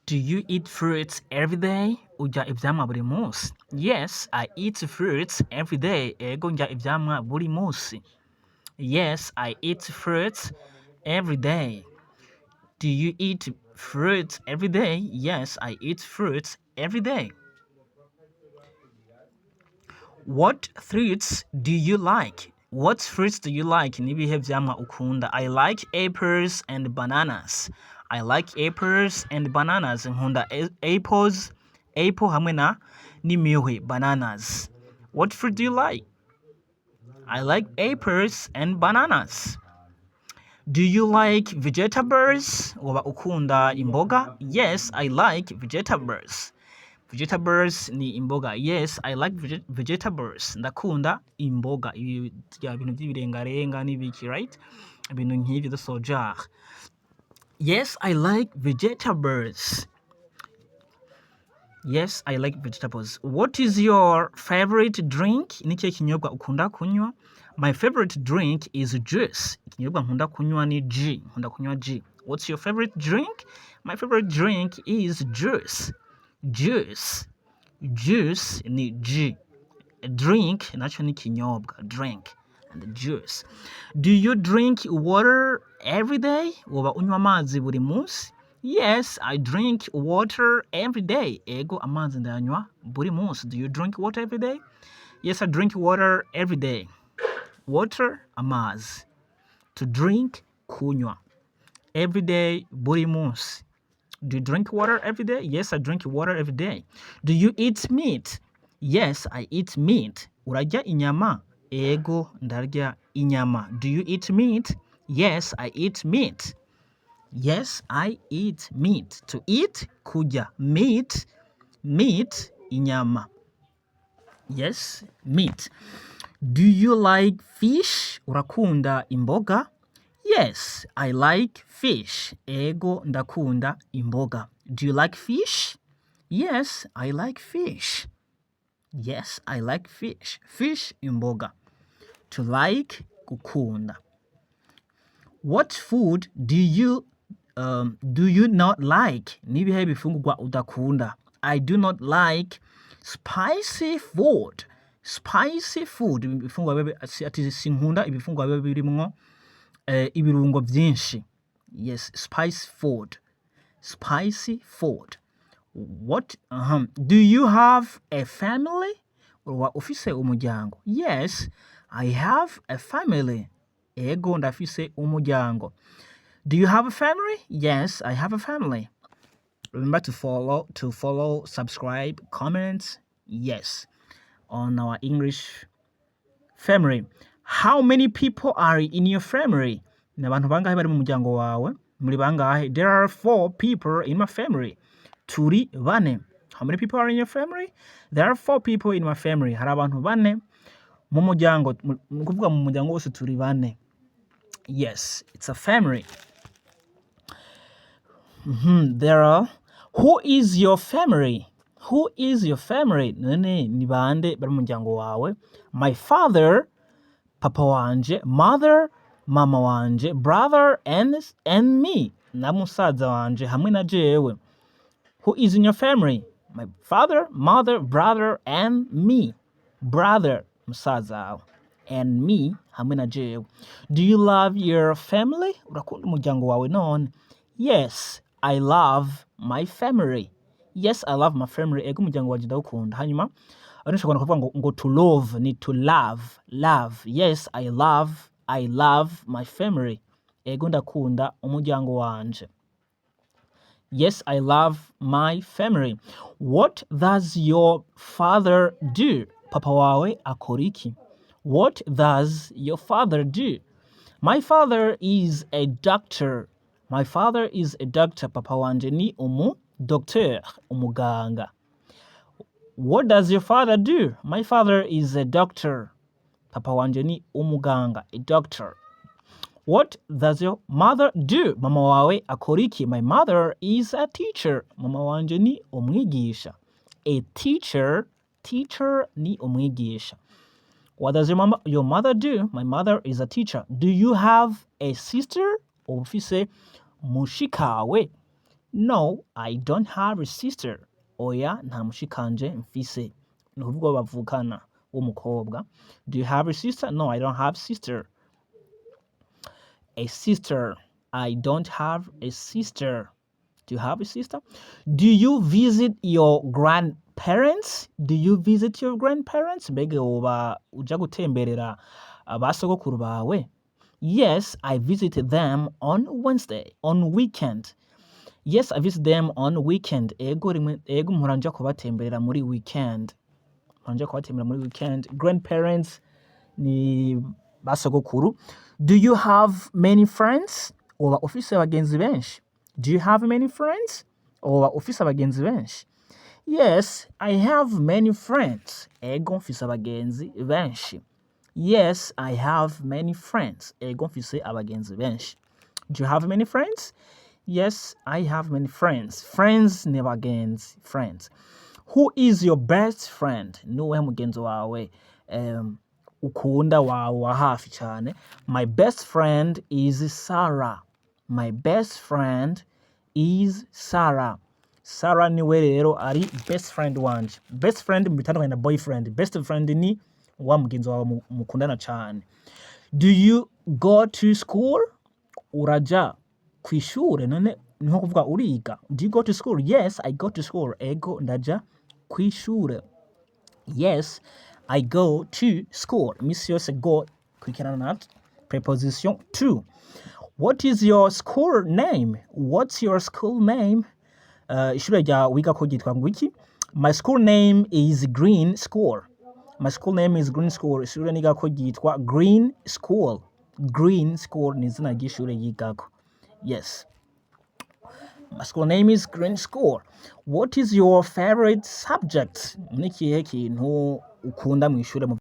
Do you eat fruits every day? Urya ivyamwa buri munsi? Yes, I eat fruits every day. Ego ndya ivyamwa buri munsi. Yes, I eat fruits every day. Do you eat fruits every day? Yes, I eat fruits every day. What fruits do you like? What fruits do you like? Nibihe vyamwa ukunda? I like apples and bananas. I like apples and bananas. Nkunda apples, apple hamwe na n'imihwi, bananas. What fruit do you like? I like apples and bananas. Do you like vegetables? Waba ukunda imboga? Yes, I like vegetables. Vegetables ni imboga. Yes, I like vegetables. Ndakunda imboga. Ibi bya bintu by'ibirengarenga n'ibiki, right? Ibintu nk'ibyo de soja. Yes, I like vegetables. Yes, I like vegetables. What is your favorite drink? Ni kihe kinyobwa ukunda kunywa? My favorite drink is juice. Ikinyobwa nkunda kunywa ni G. Nkunda kunywa G. What's your favorite drink? My favorite drink is juice. Juice. Juice ni G. Drink nacho ni kinyobwa. Drink. And juice. Do you drink water every day? Woba unywa amazi buri munsi? Yes, I drink water every day. Ego amazi ndayanywa buri munsi. Do you drink water every day? Yes, I drink water every day. Water, amazi. To drink, kunywa. Every day, buri munsi. Do you drink water every day? Yes, I drink water every day. Do you eat meat? Yes, I eat meat. Urarya inyama? Ego ndarya inyama. Do you eat meat? Yes, I eat meat. Yes, I eat meat. To eat, kurya. Meat, inyama. Yes, meat. Do you like fish? Urakunda imboga? Yes, I like fish. Ego ndakunda imboga. Do you like fish? Yes, I like fish. Yes, I like fish. Fish imboga. To like, kukunda. What food do you not like? Nibihe bifungurwa udakunda? I do not like spicy food. Spicy food. Ibifungurwa ati sinkunda ibifungurwa biba birimwo ibirungo byinshi. Yes, spicy food. Spicy food. What? Do you have a family? Uba ufise umuryango? Yes, I have a family. Ego ndafise umuryango. Do you have a family? Yes, I have a family. Remember to follow, subscribe, comment. Yes, on our English family. How many people are in your family? Ni abantu bangahe bari mu muryango wawe? Muri bangahe? There are 4 people in my family. Turi bane. How many people are in your family? There are 4 people in my family. Hari abantu bane mu muryango. Ni kuvuga mu muryango wose turi bane. Yes, it's a family. There are. Who is your family? Who is your family? None ni bande bari mu muryango wawe? My father, papa wanje, mother, mama wanje, brother and me. Na musaza wanje hamwe na jewe. Who is in your family? My father, mother, brother and me. Brother, musaza and me hamwe na jewe. Do you love your family? Urakunda umuryango wawe none? Yes, I love my family. Yes, I love my family. Ego umuryango wanje ndawukunda. Hanyuma anashobora kuvuga ngo to love ni to love. Yes, I love my family. Ego ndakunda umuryango wanje. Yes, I love my family. What does your father do? Papa wawe akora iki? What does your father do? My father is a doctor. My father is a doctor. Papa wanje ni docteur, umuganga. What does your father do? My father is a doctor. Papa wanje ni umuganga, a doctor. What does your mother do? Mama wawe akora iki? My mother is a teacher. Mama wanje ni umwigisha. A teacher ni umwigisha. What does your mother do? My mother is a teacher. Do you have a sister? Ufise mushikawe. No, I don't have a sister. Oya, nta mushikanje mfise. Ni ukuvuga abo bavukana w'umukobwa. Do you have a sister? No, I don't have sister. A sister. I don't have a sister. Do you have a sister? Do you visit your grandparents? Do you visit your grandparents? Mbega woba uja gutemberera abasogokuru bawe? Yes, I visit them on Wednesday, on weekend. Yes, I visit them on weekend. Ego mpora nja kubatemberera muri weekend. Mpora nja kubatemberera muri weekend. Grandparents ni basogokuru. Do you have many friends? Oba ufise abagenzi benshi? Do you have many friends? Oba ufise abagenzi benshi? Yes, I have many friends. Ego mfise abagenzi benshi. Yes, I have many friends. Ego mfise abagenzi benshi. Do you have many friends? Yes, I have many friends. Friends ni abagenzi. Friends. Who is your best friend? Nuwe mugenzi wawe ukunda wawe wa hafi cyane. My best friend is Sarah. My best friend is Sarah. Sarah niwe rero ari best friend wanje. Best friend mbitandukanye na boyfriend. Best friend ni wa mugenzi wawe mukundana cyane. Do you go to school? Uraja kw'ishure? None niho kuvuga uriga. Do you go to school? Yes, I go to school. Ego ndaja kw'ishure. Yes, I go to school. Misi yose go kurikirana na preposition to. What is your school name? What's your school name? Ishure rya wiga ko ryitwa ngo iki? My school name is Green School. My school name is Green School. Ishure niga ko ryitwa Green School. Green School ni izina ry'ishure yigako. Yes. My school name is Green School. What is your favorite subject? Ni kihe kintu ukunda mw'ishure?